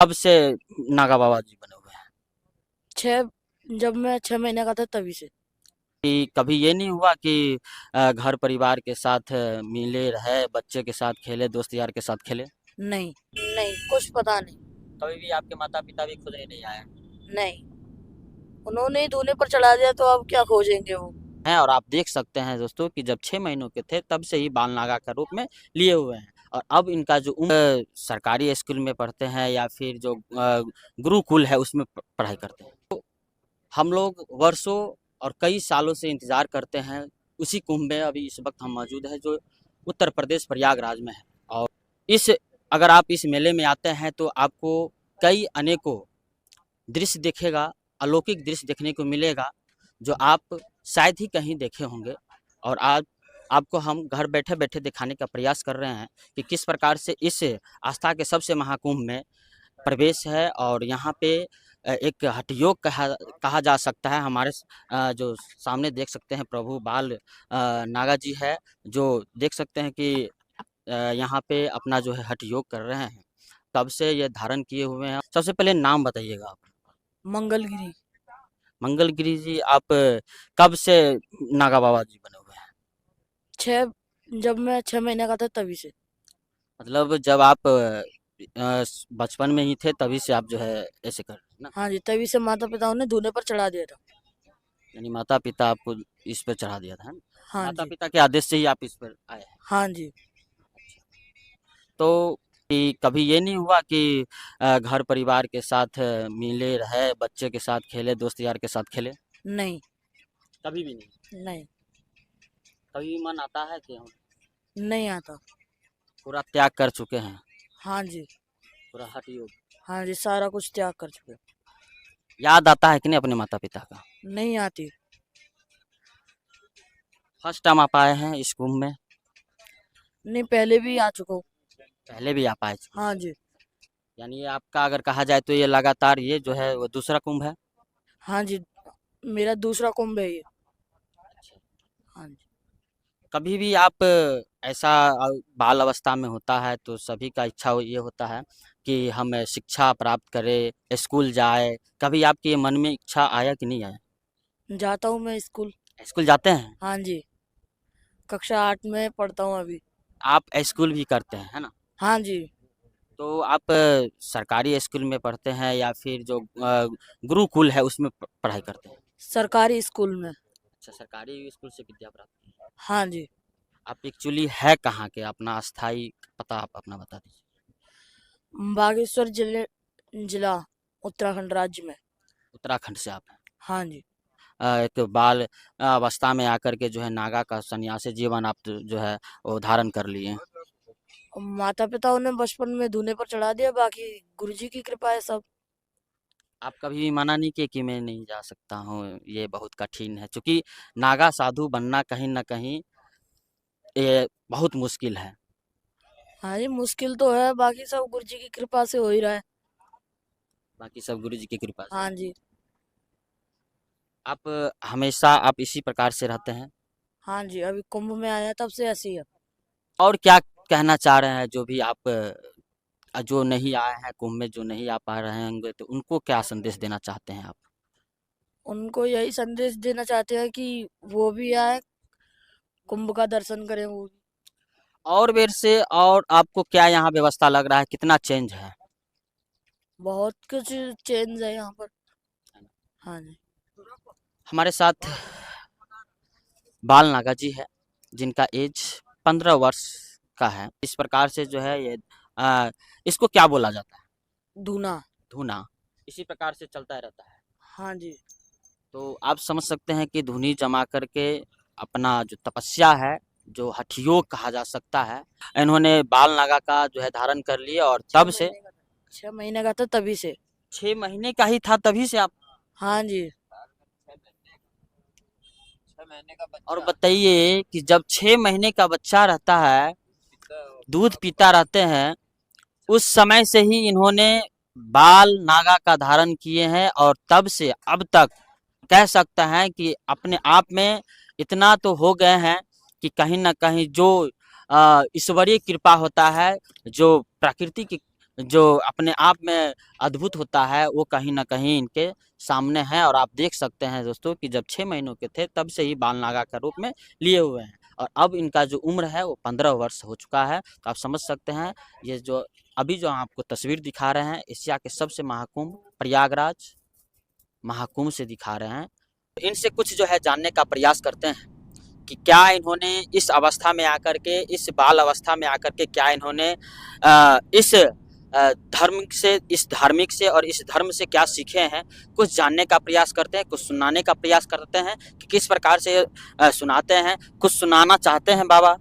कब से नागा बाबा जी बने हुए हैं? जब मैं 6 महीने का था तभी से। कि कभी ये नहीं हुआ कि घर परिवार के साथ मिले रहे, बच्चे के साथ खेले, दोस्त यार के साथ खेले? नहीं, नहीं कुछ पता नहीं। कभी भी आपके माता पिता भी खुद ही नहीं आए नहीं, उन्होंने ही धुने पर चढ़ा दिया तो अब क्या खोजेंगे वो। हैं? और आप देख सकते हैं दोस्तों कि जब 6 महीनों के थे तब से ही बाल नागा का रूप में लिए हुए हैं। और अब इनका जो उम्र सरकारी स्कूल में पढ़ते हैं या फिर जो गुरुकुल है उसमें पढ़ाई करते हैं। हम लोग वर्षों और कई सालों से इंतजार करते हैं उसी कुंभ में। अभी इस वक्त हम मौजूद हैं जो उत्तर प्रदेश प्रयागराज में है। और इस अगर आप इस मेले में आते हैं तो आपको कई अनेकों दृश्य दिखेगा, अलौकिक दृश्य देखने को मिलेगा जो आप शायद ही कहीं देखे होंगे। और आज आपको हम घर बैठे बैठे दिखाने का प्रयास कर रहे हैं कि किस प्रकार से इस आस्था के सबसे महाकुंभ में प्रवेश है। और यहाँ पे एक हठ योग कहा जा सकता है। हमारे जो सामने देख सकते हैं प्रभु बाल नागा जी है, जो देख सकते हैं कि यहाँ पे अपना जो है हठ योग कर रहे हैं। कब से ये धारण किए हुए हैं? सबसे पहले नाम बताइएगा आप। मंगलगिरी। मंगलगिरी जी, आप कब से नागा बाबा जी बने हुए हैं? छः जब मैं 6 महीने का था तभी से। मतलब जब आप बचपन में ही थे तभी से आप जो है ऐसे कर रहे हैं ना? हाँ जी, तभी से माता पिताओं ने धुने पर चढ़ा दिया था। यानी माता पिता आपको इस पे चढ़ा दिया था, है ना? हाँ माता जी। पिता के आदेश से ही आप इस पर आए हैं। हाँ जी। तो कि कभी ये नहीं हुआ कि घर परिवार के साथ मिले रहे, बच्चे के साथ खेले, दोस्त यार के साथ खेले? नहीं। कभी भी नहीं? नहीं। कभी भी मन आता है कि हम नहीं आता। पूरा त्याग कर चुके हैं, हाँ जी। पूरा हठ योग? हाँ जी, सारा कुछ त्याग कर चुके। याद आता है कि नहीं अपने माता पिता का? नहीं आती। फर्स्ट टाइम आप आए हैं इस कुंभ में? नहीं, पहले भी आ चुका हूँ। पहले भी आप आए थे? हाँ जी। यानी ये आपका अगर कहा जाए तो ये लगातार ये जो है वो दूसरा कुंभ है? हाँ जी, मेरा दूसरा कुंभ है ये। हाँ जी। कभी भी आप ऐसा बाल अवस्था में होता है तो सभी का इच्छा ये होता है कि हम शिक्षा प्राप्त करें, स्कूल जाए। कभी आपके मन में इच्छा आया कि नहीं आया? जाता हूँ मैं स्कूल। स्कूल जाते हैं? हाँ जी, कक्षा 8 में पढ़ता हूँ अभी। आप स्कूल भी करते हैं, है ना? हाँ जी। तो आप सरकारी स्कूल में पढ़ते हैं या फिर जो गुरुकुल है उसमें पढ़ाई करते हैं? सरकारी स्कूल में। अच्छा, सरकारी स्कूल से विद्या प्राप्त की है। हाँ जी। आप एक्चुअली है कहाँ के? अपना अस्थाई पता आप अपना बता दीजिए। बागेश्वर जिला उत्तराखंड राज्य में। उत्तराखंड से आप हैं? हाँ जी। एक बाल अवस्था में आकर के जो है नागा का सन्यासी जीवन आप जो है वो धारण कर लिए हैं। माता पिता उन्हें बचपन में धुने पर चढ़ा दिया, बाकी गुरुजी की कृपा है सब। आप कभी भी मना नहीं किए कि मैं नहीं जा सकता हूँ, ये बहुत कठिन है? क्योंकि नागा साधु बनना कहीं ना कहीं ये बहुत मुश्किल है। हाँ जी, मुश्किल तो है, बाकी सब गुरुजी की कृपा से हो ही रहा है। बाकी सब गुरु जी की कृपा से। हाँ जी। आप हमेशा आप इसी प्रकार से रहते हैं? हाँ जी, अभी कुंभ में आया तब से ऐसी है। और क्या कहना चाह रहे हैं जो भी आप जो नहीं आए हैं कुंभ में, जो नहीं आ पा रहे होंगे, तो उनको क्या संदेश देना चाहते हैं आप? उनको यही संदेश देना चाहते हैं कि वो भी आए, कुंभ का दर्शन करें वो भी। और बेर से और आपको क्या यहाँ व्यवस्था लग रहा है, कितना चेंज है? बहुत कुछ चेंज है यहाँ पर। हाँ जी। हमारे साथ बाल नागा जी है जिनका एज 15 वर्ष का है। इस प्रकार से जो है ये इसको क्या बोला जाता है? धूना। धुना। इसी प्रकार से चलता रहता है। हाँ जी। तो आप समझ सकते हैं कि धुनी जमा करके अपना जो तपस्या है, जो हठ योग कहा जा सकता है, इन्होंने बाल नागा का जो है धारण कर लिया। और छह तब से महीने का 6 महीने का था तभी से। 6 महीने का ही था तभी से आप। हाँ जी। और बताइए कि जब 6 महीने का बच्चा रहता है, दूध पीता रहते हैं, उस समय से ही इन्होंने बाल नागा का धारण किए हैं। और तब से अब तक कह सकते हैं कि अपने आप में इतना तो हो गए हैं कि कहीं ना कहीं जो ईश्वरीय कृपा होता है, जो प्रकृति की जो अपने आप में अद्भुत होता है वो कहीं न कहीं इनके सामने है। और आप देख सकते हैं दोस्तों कि जब 6 महीनों के थे तब से ही बाल नागा के रूप में लिए हुए हैं और अब इनका जो उम्र है वो 15 वर्ष हो चुका है। तो आप समझ सकते हैं ये जो अभी जो आपको तस्वीर दिखा रहे हैं एशिया के सबसे महाकुंभ प्रयागराज महाकुंभ से दिखा रहे हैं। तो इनसे कुछ जो है जानने का प्रयास करते हैं कि क्या इन्होंने इस अवस्था में आकर के इस बाल अवस्था में आकर के क्या इन्होंने इस धर्म से इस धार्मिक से और इस धर्म से क्या सीखे हैं। कुछ जानने का प्रयास करते हैं, कुछ सुनाने का प्रयास करते हैं कि किस प्रकार से सुनाते हैं। कुछ सुनाना चाहते हैं बाबा?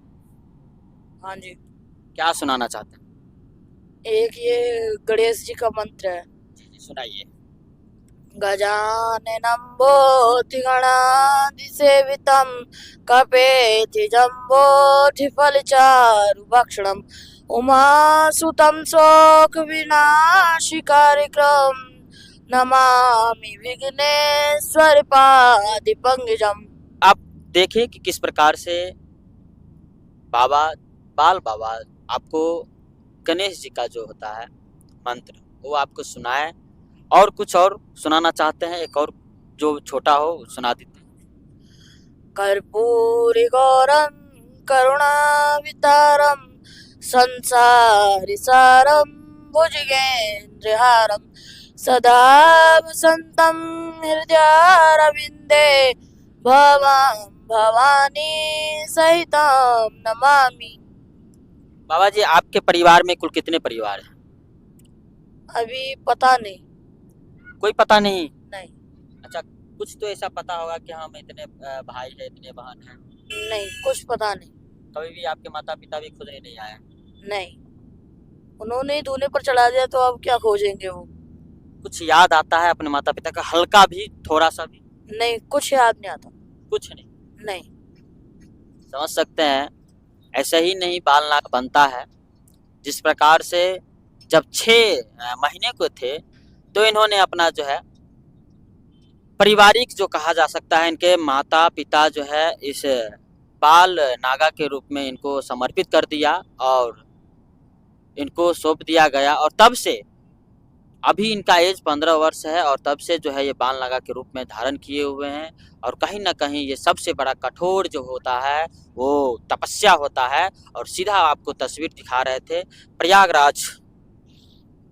हाँ जी, क्या सुनाना चाहते हैं? एक ये गणेश जी का मंत्र है। जी सुनाइए। गजाननं भूतिगणाधिसेवितं कपेति जम्बोऽधिफलचारुभक्षणम् उमासुतं शोकविनाशिकारिक्रं नमामि विघ्नेश्वर पादिपङ्कजम्। आप देखिए कि किस प्रकार से बाबा बाल बाबा आपको गणेश जी का जो होता है मंत्र वो आपको सुनाए और कुछ और सुनाना चाहते हैं। एक और जो छोटा हो सुना देते हैं। कर्पूरिगौरं करुणावितारं संसारिसारं भुजगेन्द्रहारं सदा वसन्तं हृदयारविन्दे भवां भवानी सहितं नमामि। बाबा जी आपके परिवार में कुल कितने परिवार हैं? अभी पता नहीं। कोई पता नहीं? नहीं। अच्छा, कुछ तो ऐसा पता होगा कि हम इतने भाई हैं इतने बहन हैं? नहीं, कुछ पता नहीं। कभी भी आपके माता पिता भी खुद नहीं आए? नहीं, उन्होंने ही धूने पर चढ़ा दिया तो अब क्या खोजेंगे वो। कुछ याद आता है अपने माता पिता का हल्का भी थोड़ा सा भी? नहीं, कुछ याद नहीं आता। कुछ नहीं? नहीं। समझ सकते हैं ऐसे ही नहीं बाल नाग बनता है। जिस प्रकार से जब 6 महीने को थे तो इन्होंने अपना जो है पारिवारिक जो कहा जा सकता है इनके माता पिता जो है इस बाल नागा के रूप में इनको समर्पित कर दिया और इनको सौंप दिया गया। और तब से अभी इनका एज 15 वर्ष है और तब से जो है ये बाल नागा के रूप में धारण किए हुए हैं। और कहीं ना कहीं ये सबसे बड़ा कठोर जो होता है वो तपस्या होता है। और सीधा आपको तस्वीर दिखा रहे थे प्रयागराज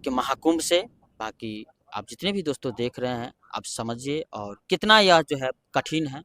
के महाकुंभ से। बाकी आप जितने भी दोस्तों देख रहे हैं आप समझिए और कितना यह जो है कठिन है।